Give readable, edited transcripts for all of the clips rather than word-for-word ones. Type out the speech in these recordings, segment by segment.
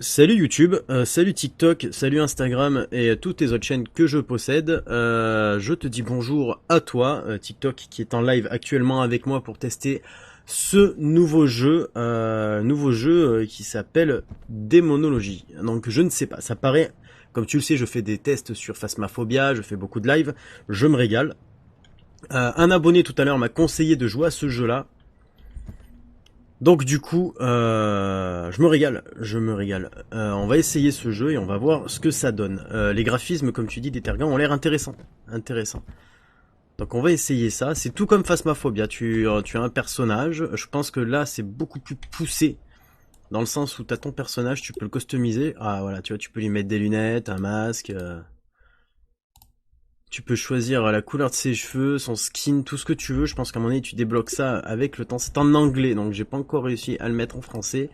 Salut YouTube, salut TikTok, salut Instagram et toutes les autres chaînes que je possède. Je te dis bonjour à toi, TikTok qui est en live actuellement avec moi pour tester ce nouveau jeu qui s'appelle Démonologie. Donc je ne sais pas, ça paraît, comme tu le sais, je fais des tests sur Phasmophobia, je fais beaucoup de live, je me régale. Un abonné tout à l'heure m'a conseillé de jouer à ce jeu-là. Donc du coup, je me régale, on va essayer ce jeu et on va voir ce que ça donne. Les graphismes, comme tu dis, des Tergans ont l'air intéressants. Donc on va essayer ça. C'est tout comme Phasmophobia. Tu as un personnage. Je pense que là, c'est beaucoup plus poussé dans le sens où t'as ton personnage, tu peux le customiser. Ah voilà, tu vois, tu peux lui mettre des lunettes, un masque. Tu peux choisir la couleur de ses cheveux, son skin, tout ce que tu veux. Je pense qu'à un moment donné, tu débloques ça avec le temps. C'est en anglais, donc j'ai pas encore réussi à le mettre en français.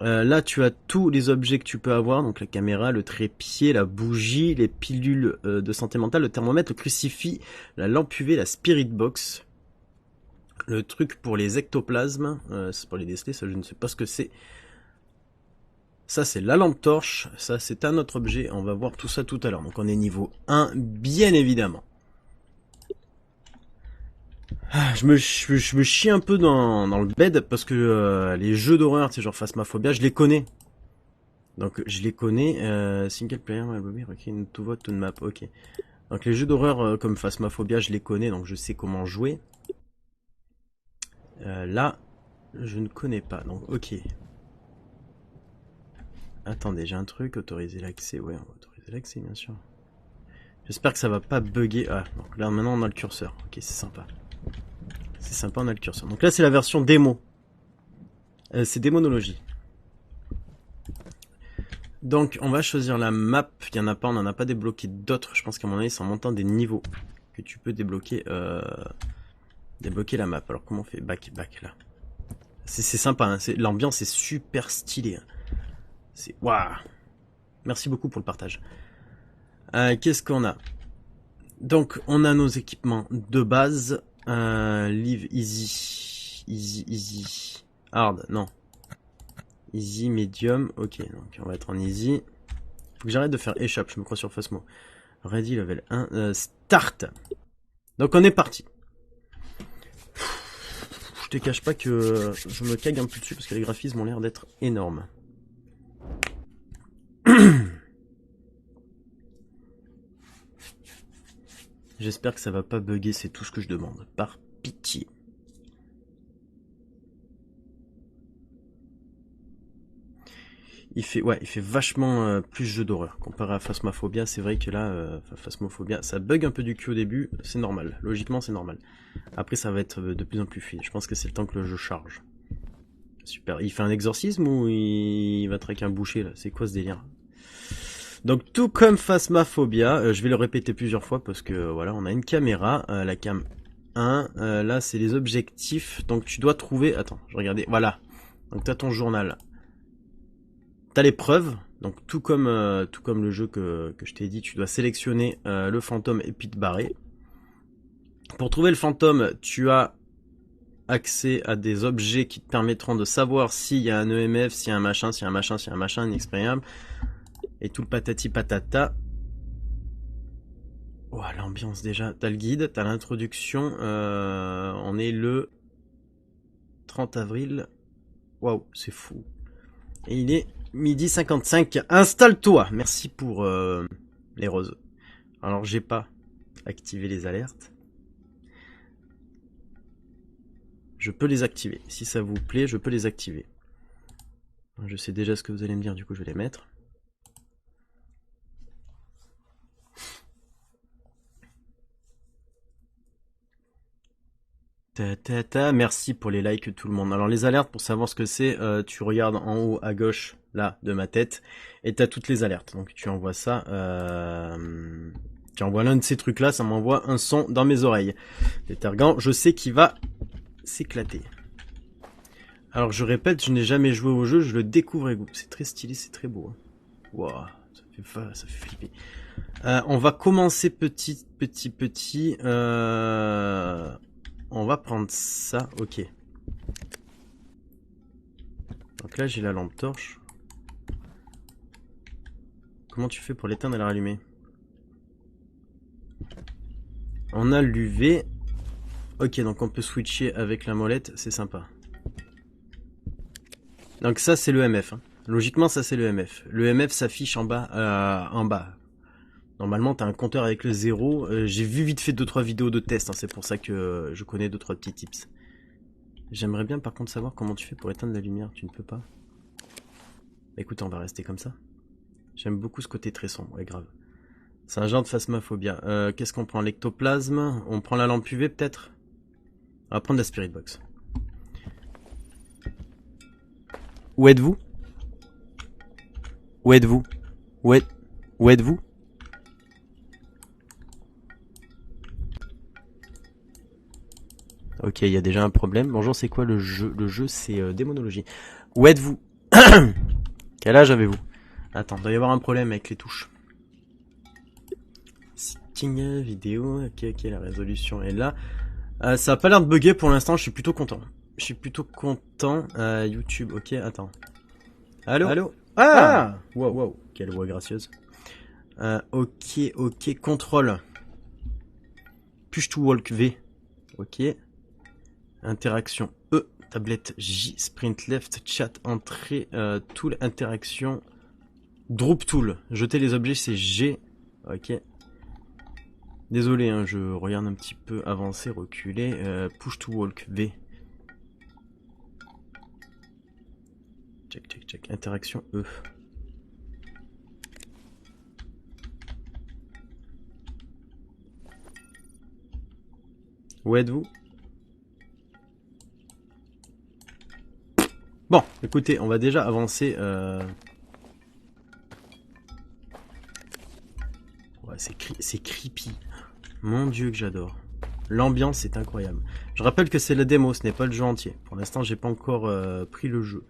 Là, tu as tous les objets que tu peux avoir, donc la caméra, le trépied, la bougie, les pilules de santé mentale, le thermomètre, le crucifix, la lampe UV, la spirit box, le truc pour les ectoplasmes, c'est pour les déceler, ça je ne sais pas ce que c'est. Ça c'est la lampe torche, ça c'est un autre objet, on va voir tout ça tout à l'heure. Donc on est niveau 1, bien évidemment. Je me chie un peu dans le bed parce que les jeux d'horreur, tu sais, genre Phasmophobia, je les connais. Donc je les connais, single player, to vote, to map, ok. Donc les jeux d'horreur comme Phasmophobia, je les connais, donc je sais comment jouer. Là, je ne connais pas, donc ok. Attendez, j'ai un truc, autoriser l'accès, ouais, on va autoriser l'accès bien sûr. J'espère que ça va pas bugger. Ah, donc là maintenant on a le curseur, ok, c'est sympa. C'est sympa, on a le curseur. Donc là c'est la version démo. C'est démonologie. Donc on va choisir la map, il y en a pas, on n'en a pas débloqué d'autres, je pense qu'à mon avis c'est en montant des niveaux que tu peux débloquer la map. Alors comment on fait back là. C'est sympa, hein, l'ambiance est super stylée. Hein. C'est waouh. Merci beaucoup pour le partage. Qu'est-ce qu'on a? Donc on a nos équipements de base. Live easy. Hard, non. Easy, medium, ok, donc on va être en easy. Faut que j'arrête de faire échappe, je me crois sur Phasmo. Ready level 1, start. Donc on est parti. Je te cache pas que je me cague un peu dessus parce que les graphismes ont l'air d'être énormes. J'espère que ça va pas bugger, c'est tout ce que je demande. Par pitié. Il fait vachement plus jeu d'horreur. Comparé à Phasmophobia, c'est vrai que là, Phasmophobia, ça bug un peu du cul au début, c'est normal. Logiquement, c'est normal. Après, ça va être de plus en plus fluide. Je pense que c'est le temps que le jeu charge. Super. Il fait un exorcisme ou il va traquer un boucher là? C'est quoi ce délire? Donc tout comme Phasmophobia, je vais le répéter plusieurs fois parce que voilà, on a une caméra, la cam 1, là c'est les objectifs, donc tu dois trouver, attends, je regardais, voilà, donc tu as ton journal, tu as les preuves, donc tout comme le jeu que je t'ai dit, tu dois sélectionner le fantôme et puis te barrer. Pour trouver le fantôme, tu as accès à des objets qui te permettront de savoir s'il y a un EMF, s'il y a un machin, inexpériable, et tout le patati patata. Oh, l'ambiance déjà. T'as le guide, t'as l'introduction. On est le 30 avril. Waouh, c'est fou. Et il est midi 55. Installe-toi. Merci pour les roses. Alors, j'ai pas activé les alertes. Je peux les activer. Si ça vous plaît, je peux les activer. Je sais déjà ce que vous allez me dire, du coup, je vais les mettre. Merci pour les likes tout le monde. Alors les alertes, pour savoir ce que c'est, tu regardes en haut à gauche là de ma tête et t'as toutes les alertes. Donc tu envoies ça, tu envoies l'un de ces trucs là, ça m'envoie un son dans mes oreilles. Détergant, je sais qu'il va s'éclater. Alors je répète, je n'ai jamais joué au jeu, je le découvre et goût. C'est très stylé, c'est très beau. Waouh, ça fait flipper. On va commencer petit. On va prendre ça, ok. Donc là j'ai la lampe torche. comment tu fais pour l'éteindre et la rallumer? On a l'UV. Ok, donc on peut switcher avec la molette, c'est sympa. Donc ça c'est le MF. Hein. Logiquement ça c'est le MF. Le MF s'affiche en bas. Normalement t'as un compteur avec le 0. J'ai vu vite fait 2-3 vidéos de test, hein, c'est pour ça que je connais 2-3 petits tips. J'aimerais bien par contre savoir comment tu fais pour éteindre la lumière, tu ne peux pas. Bah, écoute, on va rester comme ça. J'aime beaucoup ce côté très sombre, ouais grave. C'est un genre de phasmophobia. Qu'est-ce qu'on prend? L'ectoplasme? On prend la lampe UV peut-être? On va prendre la Spirit Box. Où êtes-vous? Où êtes-vous? Où êtes-vous? Ok, il y a déjà un problème. Bonjour, c'est quoi le jeu? Le jeu, c'est démonologie. Où êtes-vous? Quel âge avez-vous? Attends, il doit y avoir un problème avec les touches. Sitting vidéo, ok, la résolution est là. Ça a pas l'air de bugger pour l'instant, je suis plutôt content. YouTube, ok, attends. Allô? Ah wow, quelle voix gracieuse. Ok, contrôle. Push to walk V. Ok. Interaction E. Tablette J. Sprint left. Chat entrée. Tool interaction. Drop tool. Jeter les objets c'est G. Ok. Désolé, hein, je regarde un petit peu avancer, reculer. Push to walk V. Check. Interaction E. Où êtes-vous? Bon, écoutez, on va déjà avancer. Ouais, c'est creepy. Mon dieu que j'adore. L'ambiance est incroyable. Je rappelle que c'est la démo, ce n'est pas le jeu entier. Pour l'instant, j'ai pas encore pris le jeu.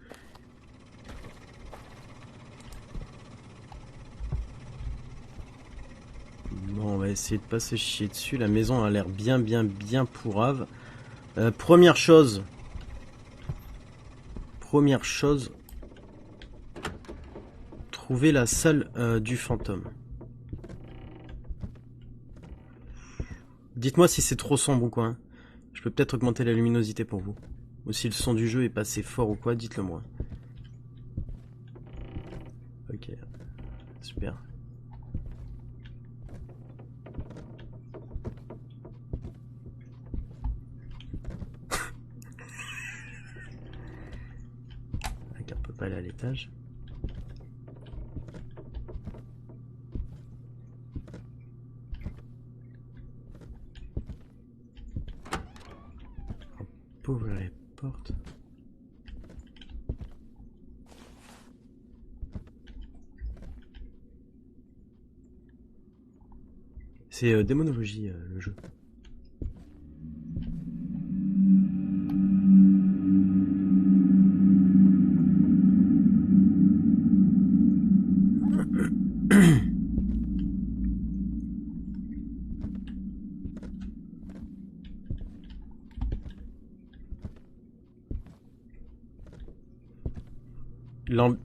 Bon, on va essayer de pas se chier dessus. La maison a l'air bien pourrave. Première chose. Trouver la salle du fantôme. Dites-moi si c'est trop sombre ou quoi. Hein. Je peux peut-être augmenter la luminosité pour vous. Ou si le son du jeu est pas assez fort ou quoi, dites-le moi. Ok. Super. On peut pas aller à l'étage. On peut ouvrir les portes. C'est démonologie le jeu.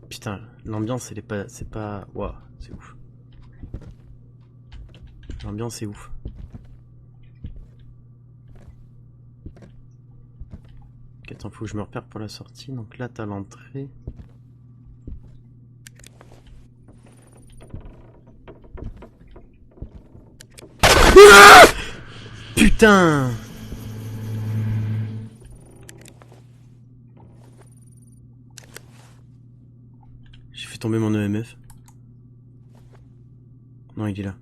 Putain, l'ambiance elle est pas... C'est pas... Waouh, c'est ouf. L'ambiance est ouf. Ok, attends, faut que je me repère pour la sortie. Donc là, t'as l'entrée. Putain! J'ai fait tomber mon EMF. Non, il est là.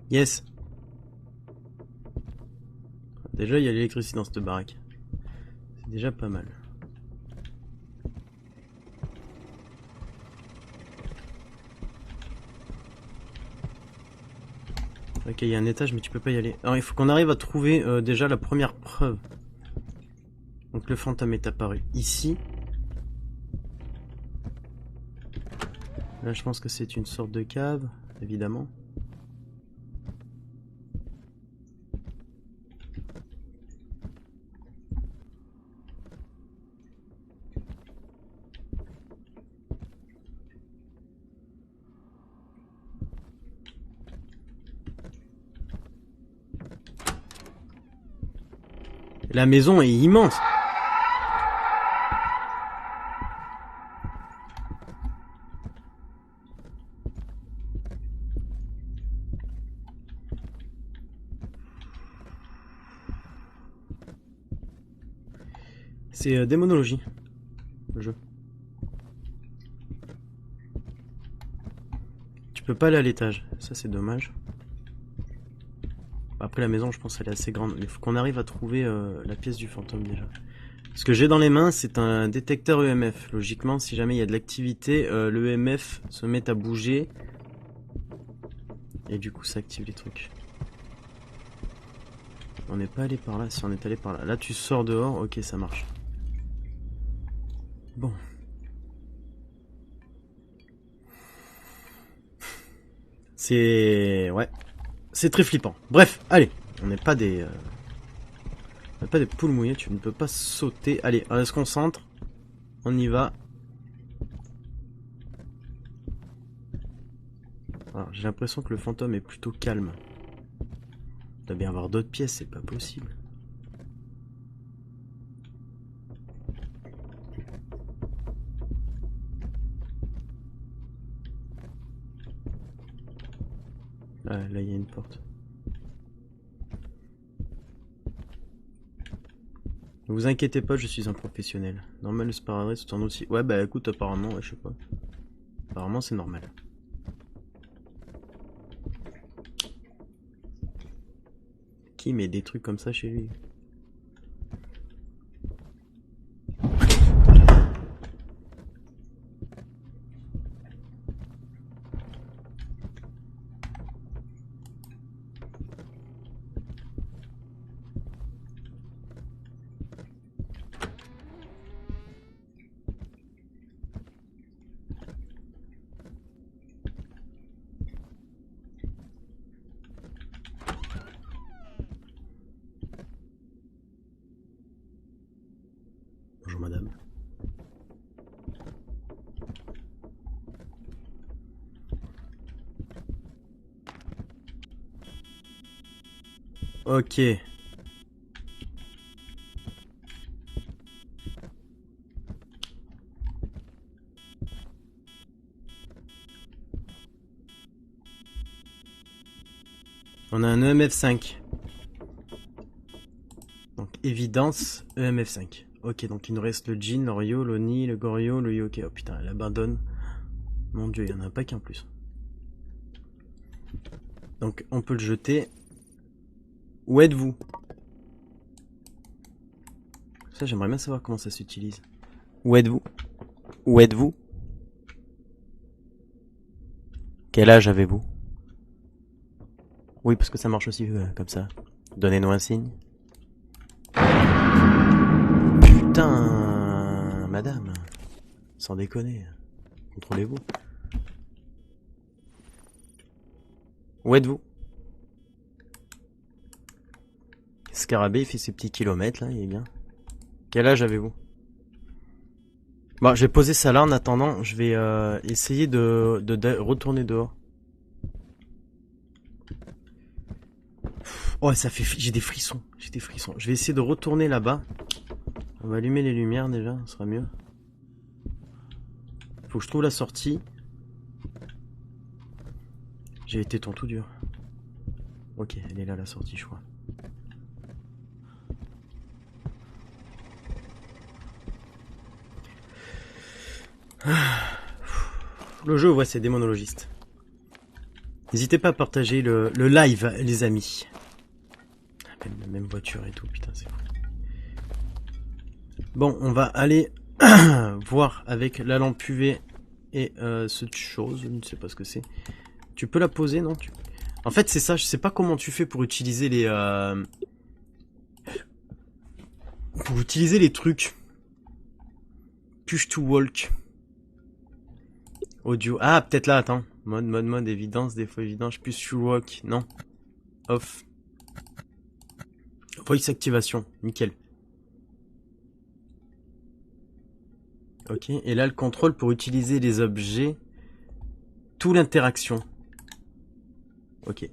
Yes. Déjà, il y a l'électricité dans cette baraque. C'est déjà pas mal. Ok, il y a un étage, mais tu peux pas y aller. Alors, il faut qu'on arrive à trouver déjà la première preuve. Donc, le fantôme est apparu ici. Là, je pense que c'est une sorte de cave, évidemment. La maison est immense. C'est démonologie, le jeu. Tu peux pas aller à l'étage, ça c'est dommage. Après la maison je pense qu'elle est assez grande, il faut qu'on arrive à trouver la pièce du fantôme déjà. Ce que j'ai dans les mains c'est un détecteur EMF. Logiquement si jamais il y a de l'activité, le EMF se met à bouger. Et du coup ça active les trucs. On n'est pas allé par là, si on est allé par là. Là tu sors dehors, ok ça marche. Bon. C'est... ouais. C'est très flippant. Bref, allez. On n'est pas des... on n'est pas des poules mouillées, tu ne peux pas sauter. Allez, on se concentre. On y va. Alors, j'ai l'impression que le fantôme est plutôt calme. Il doit bien avoir d'autres pièces, c'est pas possible. Ah, là, il y a une porte. Ne vous inquiétez pas, je suis un professionnel. Normal, le sparadrap, c'est un aussi. Ouais, bah écoute, apparemment, ouais, je sais pas. Apparemment, c'est normal. Qui met des trucs comme ça chez lui? Bonjour madame. Ok. On a un EMF5. Donc évidence EMF5. Ok, donc il nous reste le Jin, le Ryo, l'Oni, le Goryo, le Yoke. Oh putain, elle abandonne. Mon dieu, il y en a pas qu'un plus. Donc on peut le jeter. Où êtes-vous? Ça, j'aimerais bien savoir comment ça s'utilise. Où êtes-vous? Où êtes-vous? Quel âge avez-vous? Oui, parce que ça marche aussi comme ça. Donnez-nous un signe. Putain, madame. Sans déconner. Contrôlez-vous. Où êtes-vous? Scarabée, il fait ses petits kilomètres là, il est bien. Quel âge avez-vous? Bon, je vais poser ça là en attendant. Je vais essayer de retourner dehors. Oh, ça fait... j'ai des frissons. J'ai des frissons. Je vais essayer de retourner là-bas. On va allumer les lumières déjà, ça sera mieux. Faut que je trouve la sortie. J'ai été ton tout dur. Ok, elle est là la sortie, je crois. Le jeu, ouais, c'est démonologiste. N'hésitez pas à partager le live, les amis. Même la même voiture et tout, putain, c'est fou. Bon, on va aller voir avec la lampe UV et cette chose, je ne sais pas ce que c'est. Tu peux la poser, non? En fait, c'est ça, je sais pas comment tu fais pour utiliser les... pour utiliser les trucs. Push to walk. Audio. Ah, peut-être là, attends. Mode, évidence, défaut, évidence, plus shoewalk. Non. Off. Voice activation. Nickel. Ok. Et là, le contrôle pour utiliser les objets. Tout l'interaction. Ok.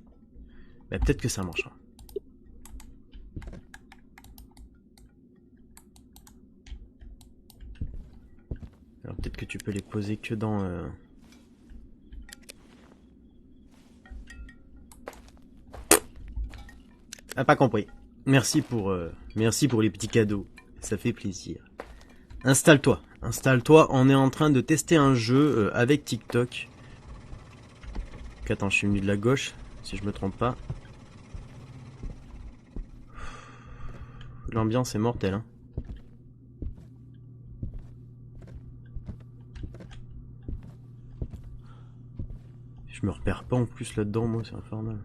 Bah, peut-être que ça marchera. Alors peut-être que tu peux les poser que dans... Ah, pas compris. Merci pour les petits cadeaux. Ça fait plaisir. Installe-toi. Installe-toi. On est en train de tester un jeu avec TikTok. Donc, attends, je suis venu de la gauche, si je me trompe pas. L'ambiance est mortelle, hein. Je me repère pas en plus là-dedans, moi, c'est infernal.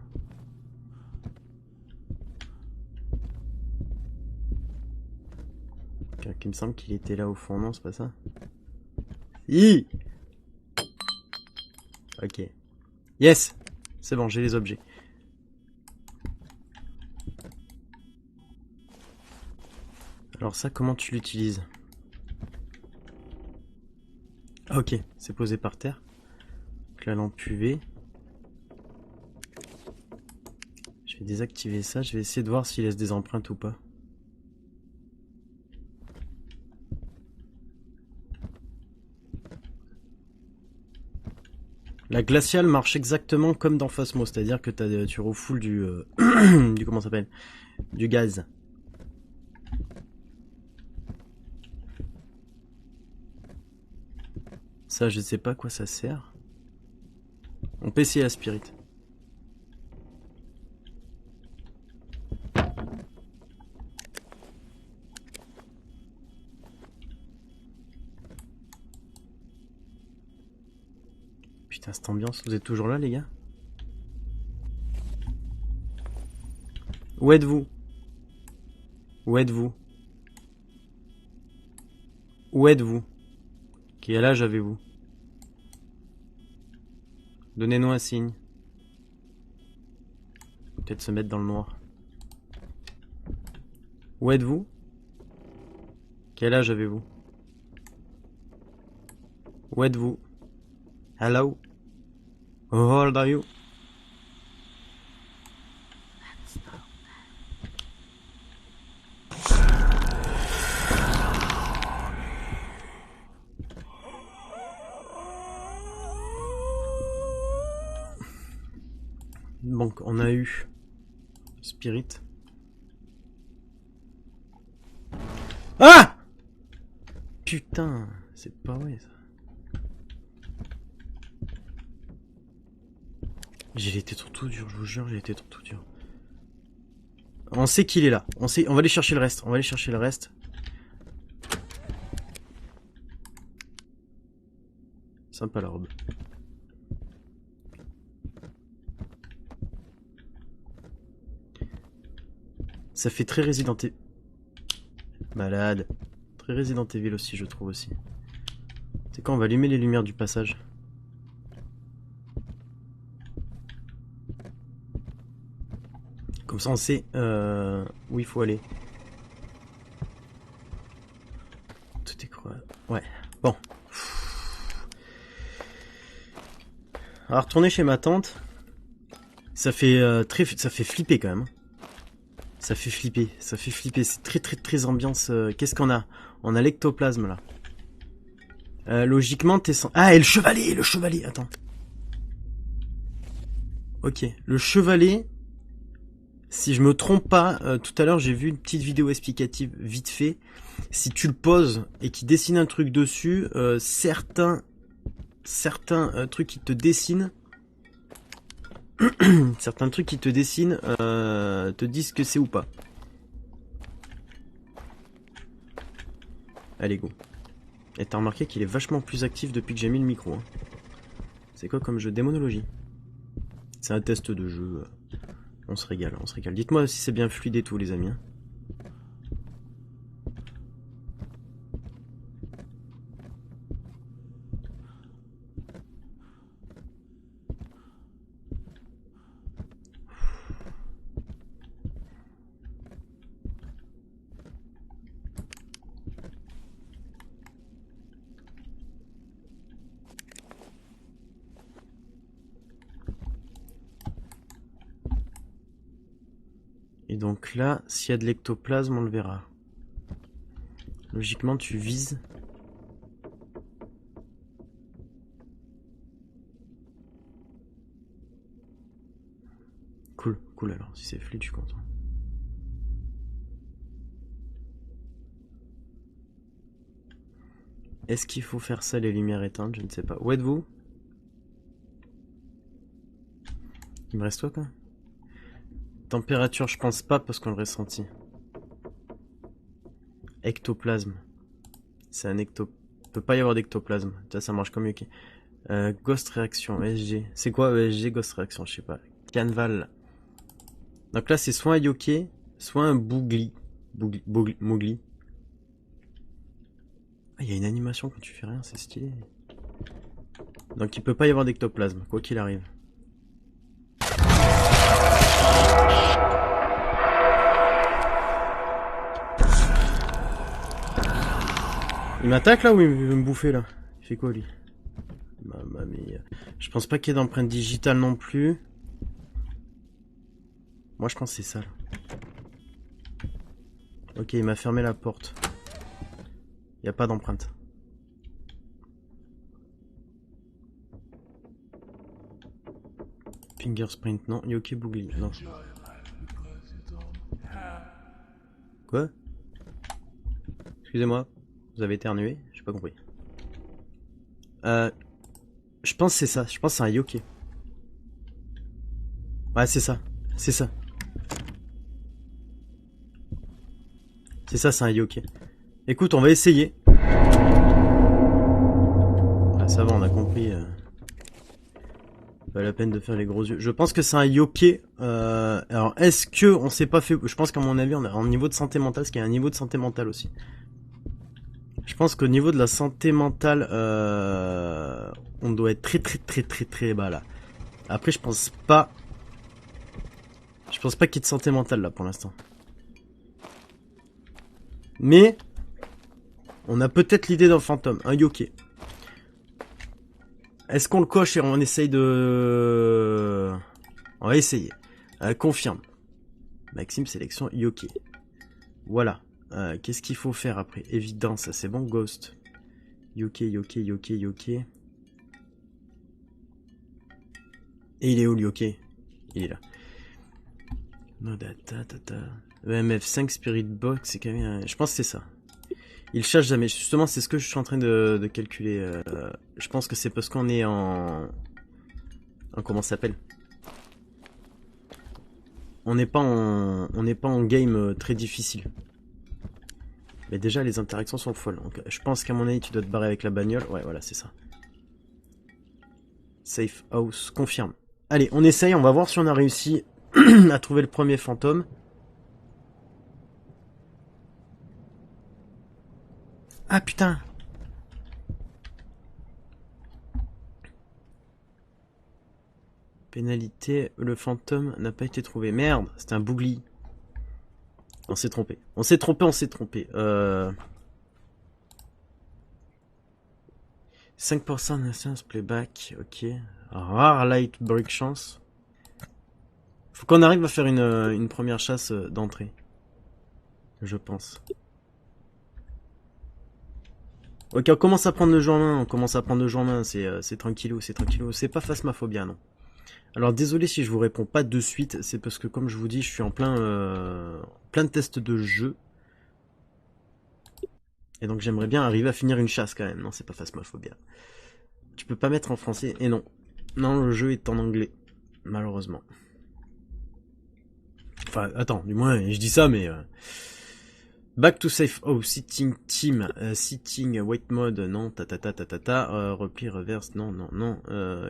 Il me semble qu'il était là au fond, non, c'est pas ça? Si. Ok. Yes. C'est bon, j'ai les objets. Alors ça, comment tu l'utilises? Ok, c'est posé par terre. Donc la lampe UV. Je vais désactiver ça, je vais essayer de voir s'il laisse des empreintes ou pas. La glaciale marche exactement comme dans Phasmo, c'est-à-dire que tu refoules du... du comment ça s'appelle? Du gaz. Ça, je sais pas à quoi ça sert. On peut essayer la spirit. Putain, cette ambiance, vous êtes toujours là, les gars? Où êtes-vous? Où êtes-vous? Où êtes-vous? Quel âge avez-vous? Donnez-nous un signe. Peut-être se mettre dans le noir. Où êtes-vous? Quel âge avez-vous? Où êtes-vous? Hello? How old are you? Donc, on a eu Spirit. Ah! Putain, c'est pas vrai ça. J'ai été trop dur, je vous jure, j'ai été trop dur. On sait qu'il est là. On va aller chercher le reste. On va aller chercher le reste. Sympa l'orbe. Ça fait très Resident Evil. Malade. Très Resident Evil aussi, je trouve aussi. C'est quand on va allumer les lumières du passage. Comme ça on sait où il faut aller. Tout est quoi? Ouais. Bon. Alors retourner chez ma tante. Ça fait ça fait flipper quand même. Ça fait flipper, ça fait flipper. C'est très ambiance. Qu'est-ce qu'on a? On a l'ectoplasme là. Logiquement t'es sans... Ah, et le chevalet, attends. Ok, le chevalet. Si je me trompe pas, tout à l'heure j'ai vu une petite vidéo explicative vite fait. Si tu le poses et qu'il dessine un truc dessus, certains trucs qui te dessinent, certains trucs qui te dessinent te disent que c'est ou pas. Allez go. Et t'as remarqué qu'il est vachement plus actif depuis que j'ai mis le micro. Hein. C'est quoi comme jeu? Démonologie. C'est un test de jeu. On se régale, on se régale. Dites-moi si c'est bien fluide et tout, les amis. Hein. donc là, s'il y a de l'ectoplasme, on le verra. Logiquement, tu vises. Cool, cool alors, si c'est fluide, je suis content. Est-ce qu'il faut faire ça, les lumières éteintes? Je ne sais pas. Où êtes-vous? Il me reste toi, quoi? Température, je pense pas, parce qu'on le ressentit. Ectoplasme. C'est un peut pas y avoir d'ectoplasme. Ça marche comme Yuki. Ghost Réaction, ESG. C'est quoi ESG Ghost Réaction? Je sais pas. Canval. Donc là, c'est soit un yoké, soit un bougli. Mowgli. Ah, il y a une animation quand tu fais rien, c'est stylé. Donc il peut pas y avoir d'ectoplasme, quoi qu'il arrive. Il m'attaque là ou il veut me bouffer là? Il fait quoi lui? Mamma mia. Je pense pas qu'il y ait d'empreinte digitale non plus. Moi je pense que c'est ça là. Ok, il m'a fermé la porte. Il n'y a pas d'empreinte. Fingersprint, non. Yoki Boogly, non. Quoi? Excusez-moi, vous avez éternué? J'ai pas compris. Je pense que c'est ça. Je pense que c'est un yoké. Ouais, c'est ça. C'est ça. C'est ça, c'est un yoké. Écoute, on va essayer. Ah, ça va, on a compris. Pas la peine de faire les gros yeux. Je pense que c'est un yoké. Alors, est-ce que on s'est pas fait... Je pense qu'à mon avis, on a un niveau de santé mentale, parce qu'il y a un niveau de santé mentale aussi. Je pense qu'au niveau de la santé mentale, on doit être très bas là. Après, je pense pas... Je pense pas qu'il y ait de santé mentale là pour l'instant. Mais on a peut-être l'idée d'un fantôme, un yoké. Est-ce qu'on le coche et on essaye de... On va essayer. Confirme. Maxime, sélection yoké. Voilà. Qu'est-ce qu'il faut faire après? Évidence, ça c'est bon. Ghost. Yoké. Et il est où le yoké? Il est là. No data. EMF5 Spirit Box, c'est quand même... Je pense que c'est ça. Il cherche jamais. Justement, c'est ce que je suis en train de calculer. Je pense que c'est parce qu'on est en comment ça s'appelle? On n'est pas en game très difficile. Mais déjà, les interactions sont folles. Donc, je pense qu'à mon avis, tu dois te barrer avec la bagnole. Ouais, voilà, c'est ça. Safe house, confirme. Allez, on essaye. On va voir si on a réussi à trouver le premier fantôme. Ah putain! Pénalité, le fantôme n'a pas été trouvé. Merde, c'était un bougli. On s'est trompé. On s'est trompé. 5% d'instance playback, ok. Rare light break chance. Faut qu'on arrive à faire une première chasse d'entrée. Je pense. Ok, on commence à prendre le jeu en main, c'est tranquillou, c'est pas Phasmophobia, non. Alors désolé si je vous réponds pas de suite, c'est parce que comme je vous dis, je suis en plein de tests de jeu. Et donc j'aimerais bien arriver à finir une chasse quand même, non c'est pas Phasmophobia. Tu peux pas mettre en français, et non. Non, le jeu est en anglais, malheureusement. Enfin, attends, du moins, je dis ça, mais... Back to safe house, sitting team, sitting white mode, non, repli reverse, non,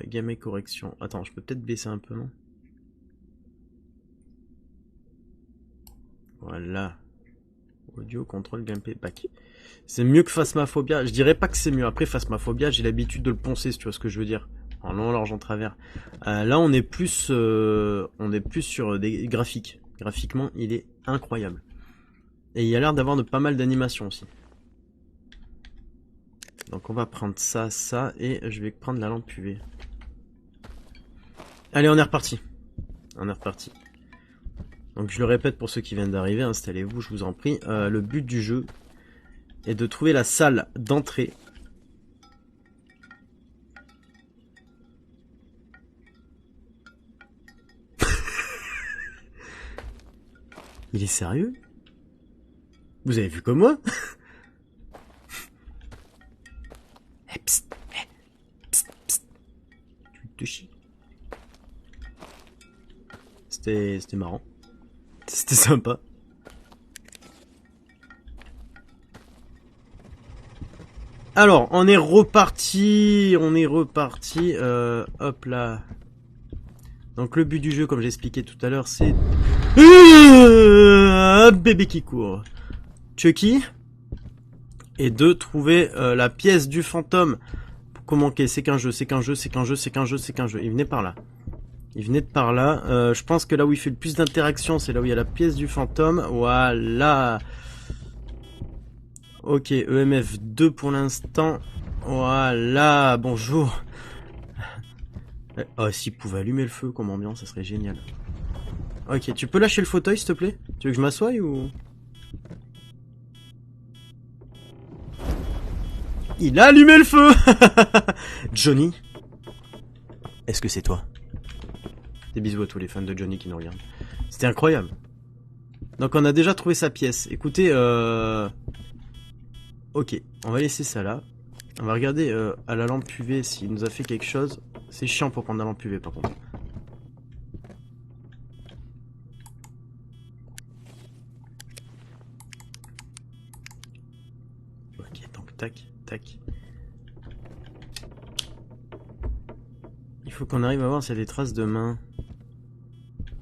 game correction. Attends, je peux peut-être baisser un peu, non? Voilà. Audio, contrôle, gameplay, back. C'est mieux que Phasmophobia. Je dirais pas que c'est mieux. Après, Phasmophobia, j'ai l'habitude de le poncer, si tu vois ce que je veux dire. En long, large, en travers. Là, on est plus sur des graphiques. Graphiquement, il est incroyable. Et il y a l'air d'avoir pas mal d'animations aussi. Donc on va prendre ça, et je vais prendre la lampe UV. Allez, on est reparti. Donc je le répète pour ceux qui viennent d'arriver, installez-vous, je vous en prie. Le but du jeu est de trouver la salle d'entrée. Il est sérieux? Vous avez vu comme moi? Hey, psst, hey, psst, psst. Tu te chies. C'était marrant. C'était sympa. Alors, on est reparti. Hop là. Donc le but du jeu, comme j'ai expliqué tout à l'heure, c'est... Un bébé qui court. Chucky. Et de trouver la pièce du fantôme. Comment qu'est? C'est qu'un jeu, c'est qu'un jeu, c'est qu'un jeu, c'est qu'un jeu, c'est qu'un jeu. Il venait par là. Il venait de par là. Je pense que là où il fait le plus d'interaction, c'est là où il y a la pièce du fantôme. Voilà. Ok, EMF 2 pour l'instant. Voilà, bonjour. Oh, s'il pouvait allumer le feu comme ambiance, ça serait génial. Ok, tu peux lâcher le fauteuil, s'il te plaît? Tu veux que je m'assoie ou... Il a allumé le feu. Johnny, est-ce que c'est toi? Des bisous à tous les fans de Johnny qui nous regardent. C'était incroyable. Donc on a déjà trouvé sa pièce. Écoutez, ok, on va laisser ça là. On va regarder à la lampe UV s'il nous a fait quelque chose. C'est chiant pour prendre la lampe UV par contre. Ok, donc tac, tac. Il faut qu'on arrive à voir s'il y a des traces de mains.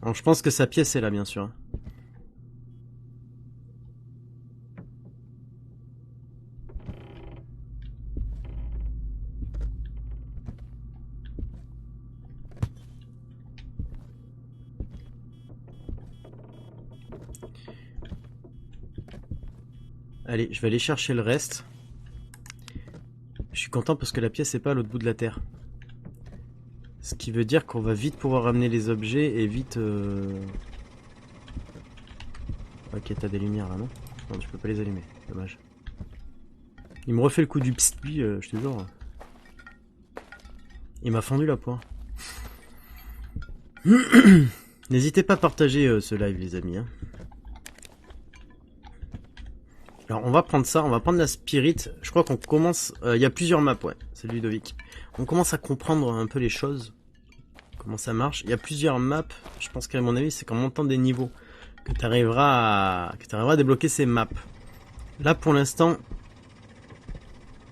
Bon, je pense que sa pièce est là bien sûr. Allez, je vais aller chercher le reste. Je suis content parce que la pièce n'est pas à l'autre bout de la terre. Ce qui veut dire qu'on va vite pouvoir ramener les objets et vite... Ok, t'as des lumières là, non? Non, tu peux pas les allumer, dommage. Il me refait le coup du psst, lui, je te jure. Il m'a fendu la poire. N'hésitez pas à partager ce live, les amis. Hein. Alors, on va prendre ça, on va prendre la spirit. Je crois qu'on commence... Il y a plusieurs maps, ouais. Salut Ludovic. On commence à comprendre un peu les choses. Comment ça marche. Il y a plusieurs maps. Je pense qu'à mon avis, c'est qu'en montant des niveaux que tu arriveras à débloquer ces maps. Là, pour l'instant...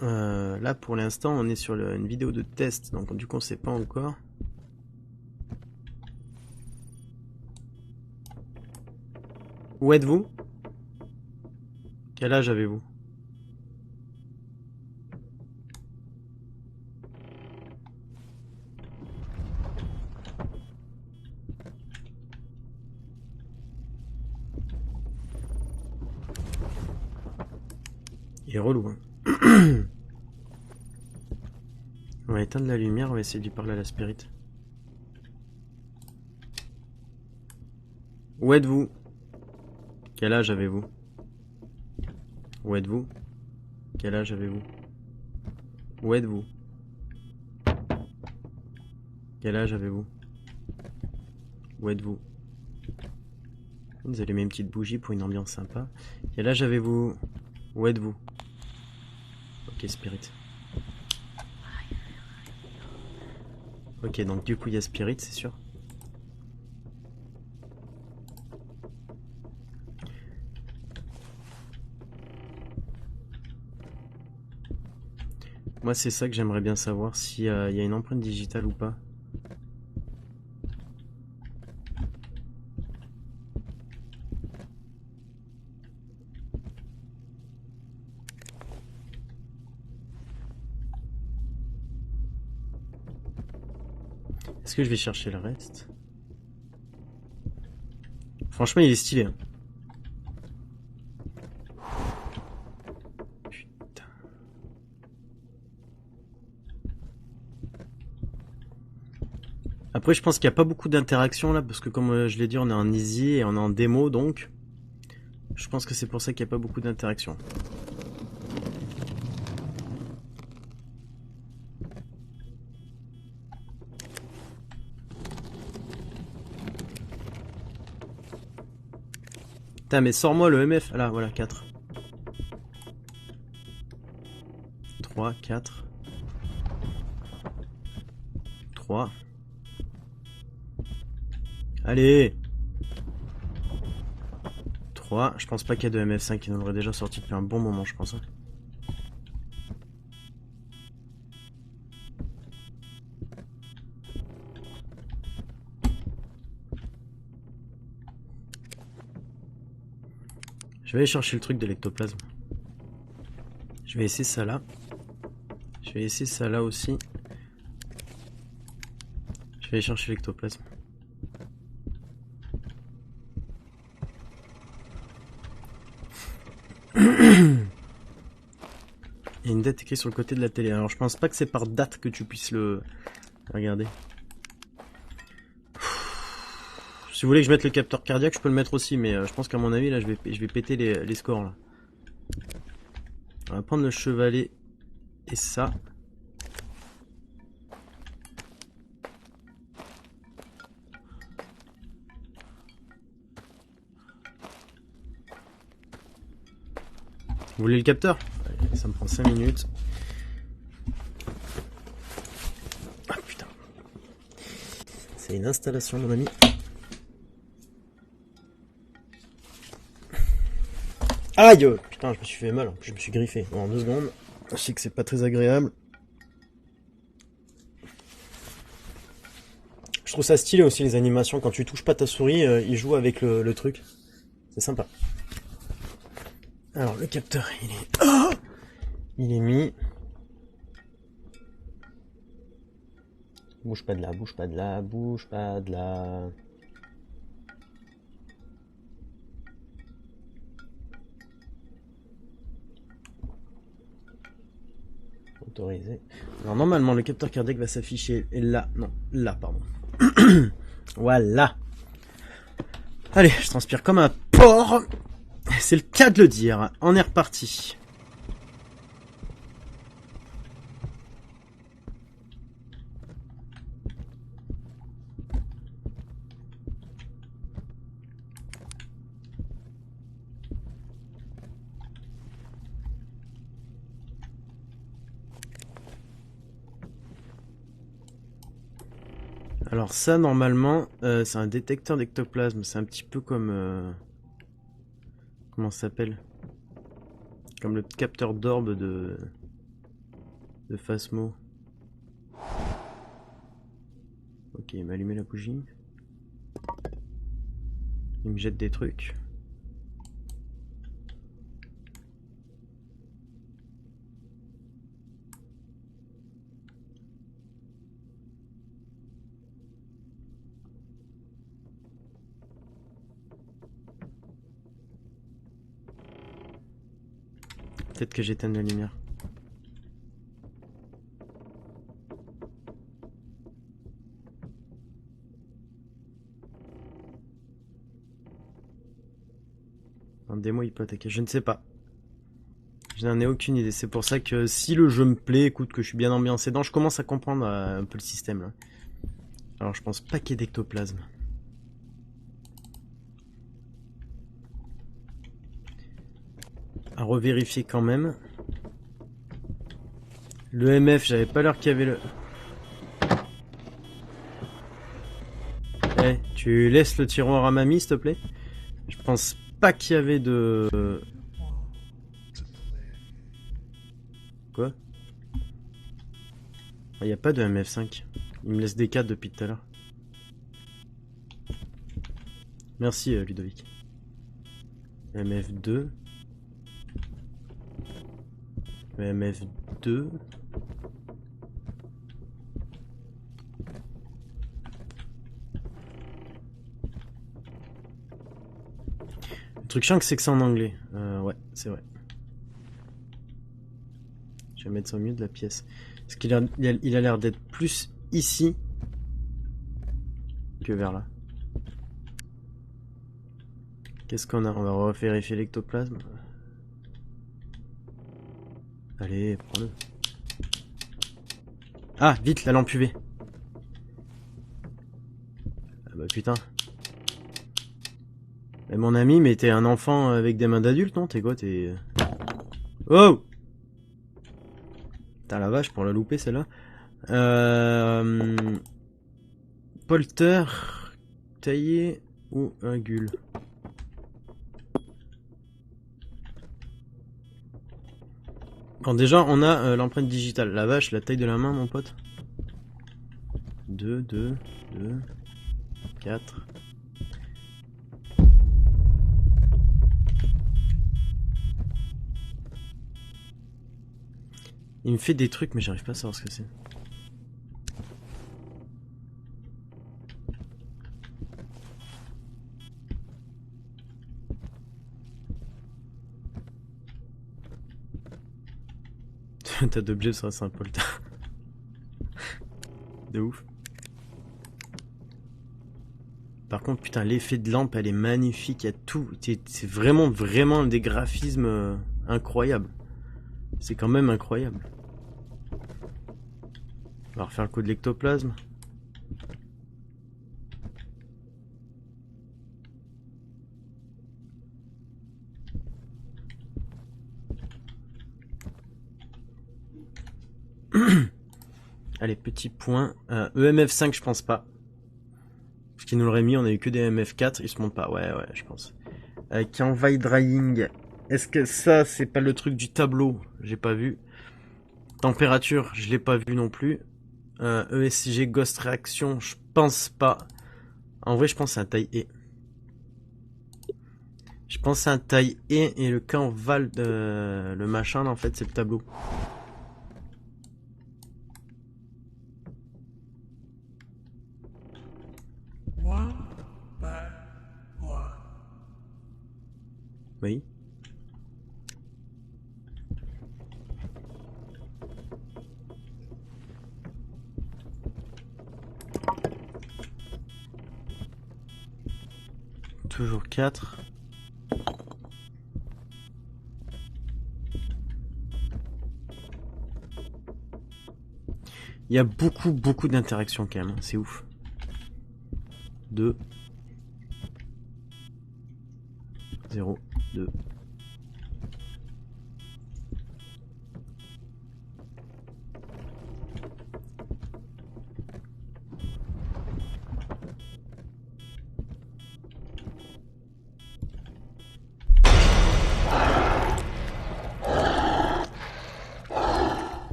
on est sur une vidéo de test. Donc, du coup, on sait pas encore. Où êtes-vous? Quel âge avez-vous? Il est relou, hein. On va éteindre la lumière, on va essayer de lui parler à la spirit. Où êtes-vous? Quel âge avez-vous? Où êtes-vous? Quel âge avez-vous? Où êtes-vous? Quel âge avez-vous? Où êtes-vous? Vous allumez une petite bougie pour une ambiance sympa. Quel âge avez-vous? Où êtes-vous? Ok, spirit. Ok, donc du coup il y a spirit, c'est sûr. Moi c'est ça que j'aimerais bien savoir, s'il y a une empreinte digitale ou pas. Est-ce que je vais chercher le reste? Franchement il est stylé. Hein. Putain. Après, je pense qu'il n'y a pas beaucoup d'interaction là, parce que comme je l'ai dit, on est en easy et on est en démo, donc je pense que c'est pour ça qu'il n'y a pas beaucoup d'interaction. Putain, mais sors-moi le MF. Ah là, voilà, 4. 3, 4. 3. Allez! 3. Je pense pas qu'il y a de MF5 qui nous aurait déjà sorti depuis un bon moment, je pense. Hein. Je vais aller chercher le truc de l'ectoplasme. Je vais essayer ça là. Je vais essayer ça là aussi. Je vais aller chercher l'ectoplasme. Il y a une date écrite sur le côté de la télé. Alors je pense pas que c'est par date que tu puisses le regarder. Si vous voulez que je mette le capteur cardiaque, je peux le mettre aussi, mais je pense qu'à mon avis là je vais péter les scores là. On va prendre le chevalet et ça. Vous voulez le capteur? Allez, ça me prend 5 minutes. Ah putain. C'est une installation mon ami. Aïe! Putain, je me suis fait mal, en plus je me suis griffé. Bon, en 2 secondes. Je sais que c'est pas très agréable. Je trouve ça stylé aussi les animations. Quand tu touches pas ta souris, il joue avec le truc. C'est sympa. Alors le capteur, il est... Oh, il est mis. Bouge pas de là, bouge pas de là, bouge pas de là. Autorisé. Alors normalement le capteur cardiaque va s'afficher là, non, là pardon. Voilà. Allez, je transpire comme un porc. C'est le cas de le dire. On est reparti. Alors ça, normalement, c'est un détecteur d'ectoplasme. C'est un petit peu comme... comment ça s'appelle? Comme le capteur d'orbe de Phasmo. Ok, il m'a allumé la bougie. Il me jette des trucs. Peut-être que j'éteins la lumière. Un démo il peut attaquer, je ne sais pas. Je n'en ai aucune idée. C'est pour ça que si le jeu me plaît, écoute, que je suis bien ambiancé dedans, je commence à comprendre un peu le système là. Alors je pense pas qu'il y ait d'ectoplasme. À revérifier quand même. Le MF, j'avais pas l'heure qu'il y avait le... Eh, tu laisses le tiroir à mamie, s'il te plaît? Je pense pas qu'il y avait de... Quoi? Il n'y a pas de MF5. Il me laisse des 4 depuis tout à l'heure. Merci Ludovic. MF2. MF2. Le truc chiant c'est que c'est en anglais. Ouais, c'est vrai. Je vais mettre ça au milieu de la pièce. Parce qu'il a l'air d'être plus ici quelques verres là. Qu'est-ce qu'on a? On va revérifier l'ectoplasme. Allez, prends-le. Ah, vite, la lampe UV. Ah bah putain. Mais mon ami, mais t'es un enfant avec des mains d'adulte, non? T'es quoi? T'es... Oh! Putain la vache, pour la louper celle-là. Polter, taillé ou un gul. Bon déjà on a l'empreinte digitale. La vache, la taille de la main mon pote. 2, 2, 2, 4. Il me fait des trucs mais j'arrive pas à savoir ce que c'est. T'as d'objets sur un Saint-Polter. De ouf. Par contre, putain, l'effet de lampe, elle est magnifique. Il y a tout. C'est vraiment des graphismes incroyables. C'est quand même incroyable. On va refaire le coup de l'ectoplasme. Allez, petit point. EMF5, je pense pas. Parce qu'il nous l'aurait mis, on a eu que des EMF4, il se monte pas. Ouais, je pense. Canvas drying. Est-ce que ça, c'est pas le truc du tableau? J'ai pas vu. Température, je l'ai pas vu non plus. ESG Ghost Reaction, je pense pas. En vrai, je pense que c'est un taille E. Je pense que c'est un taille E et le Canvas, le machin, là, en fait, c'est le tableau. Oui. Toujours 4. Il y a beaucoup d'interactions quand même, c'est ouf. 2. 0, 2.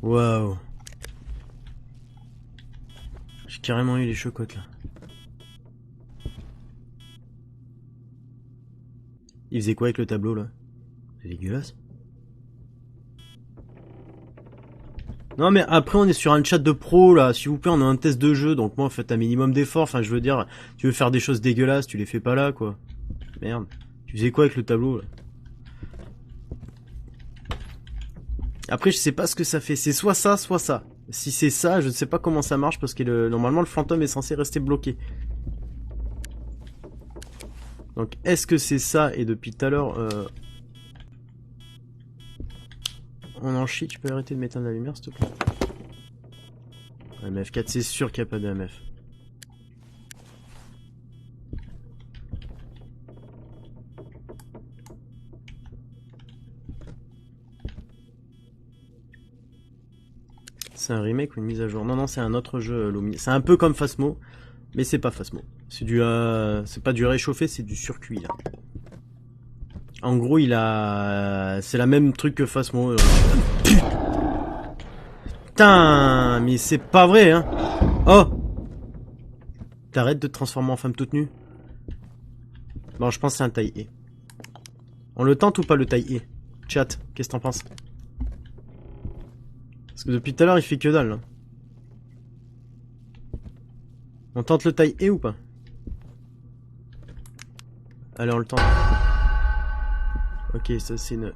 Waouh. J'ai carrément eu les chocottes là. Il faisait quoi avec le tableau là? C'est dégueulasse. Non mais après on est sur un chat de pro là, s'il vous plaît on a un test de jeu, donc moi faites un minimum d'effort, enfin je veux dire, tu veux faire des choses dégueulasses, tu les fais pas là quoi. Merde. Tu faisais quoi avec le tableau là? Après je sais pas ce que ça fait, c'est soit ça, soit ça. Si c'est ça, je ne sais pas comment ça marche parce que normalement le fantôme est censé rester bloqué. Donc est-ce que c'est ça? Et depuis tout à l'heure on en chie, tu peux arrêter de m'éteindre la lumière s'il te plaît? MF4 c'est sûr qu'il n'y a pas de MF. C'est un remake ou une mise à jour? Non, non, c'est un autre jeu, Lumi. C'est un peu comme Phasmo, mais c'est pas Phasmo. C'est du, c'est pas du réchauffé, c'est du surcuit là. En gros, il a, c'est la même truc que Phasmo. Putain, mais c'est pas vrai, hein. Oh, t'arrêtes de te transformer en femme toute nue. Bon, je pense que c'est un taille E. On le tente ou pas le taille E? Chat, qu'est-ce que t'en penses? Parce que depuis tout à l'heure, il fait que dalle. Là. On tente le taille E ou pas? Allez, on le tente. Ok, ça c'est une...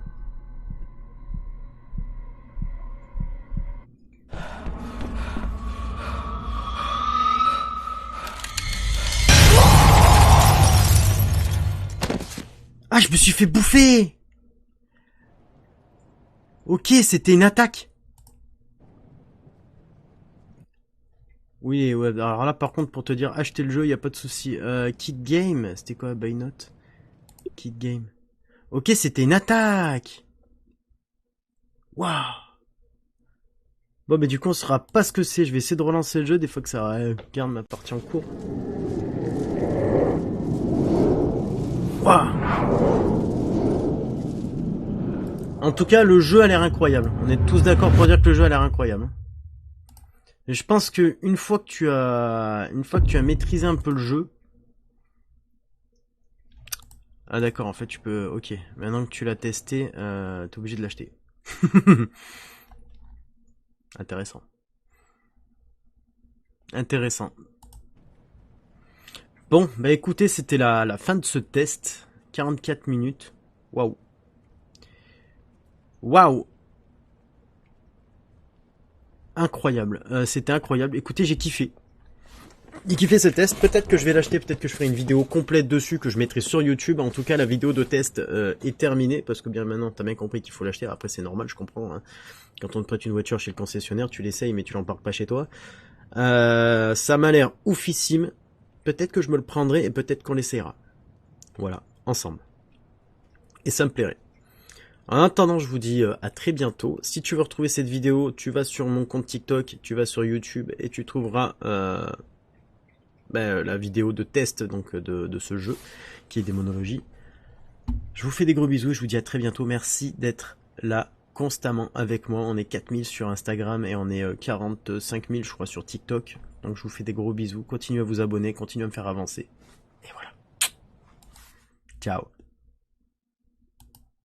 Ah, je me suis fait bouffer! Ok, c'était une attaque. Oui, ouais, alors là, par contre, pour te dire, acheter le jeu, y a pas de souci. Kid Game, c'était quoi, Buy Note? Kid Game. Ok, c'était une attaque. Waouh. Bon, mais du coup, on saura pas ce que c'est. Je vais essayer de relancer le jeu des fois que ça garde ma partie en cours. Waouh. En tout cas, le jeu a l'air incroyable. On est tous d'accord pour dire que le jeu a l'air incroyable. Et je pense que une fois que tu as maîtrisé un peu le jeu. Ah d'accord, en fait tu peux. Ok, maintenant que tu l'as testé, t'es obligé de l'acheter. Intéressant. Intéressant. Bon, bah écoutez, c'était la fin de ce test. 44 minutes. Waouh. Waouh. Incroyable. C'était incroyable. Écoutez, j'ai kiffé. J'ai kiffé ce test. Peut-être que je vais l'acheter, peut-être que je ferai une vidéo complète dessus que je mettrai sur YouTube. En tout cas, la vidéo de test est terminée parce que bien maintenant, t'as bien compris qu'il faut l'acheter. Après, c'est normal, je comprends. Hein. Quand on te prête une voiture chez le concessionnaire, tu l'essayes, mais tu l'embarques pas chez toi. Ça m'a l'air oufissime. Peut-être que je me le prendrai et peut-être qu'on l'essayera. Voilà, ensemble. Et ça me plairait. En attendant, je vous dis à très bientôt. Si tu veux retrouver cette vidéo, tu vas sur mon compte TikTok, tu vas sur YouTube et tu trouveras la vidéo de test donc de ce jeu qui est Démonologie. Je vous fais des gros bisous et je vous dis à très bientôt. Merci d'être là constamment avec moi. On est 4000 sur Instagram et on est 45 000 je crois sur TikTok. Donc je vous fais des gros bisous. Continuez à vous abonner, continuez à me faire avancer. Et voilà. Ciao.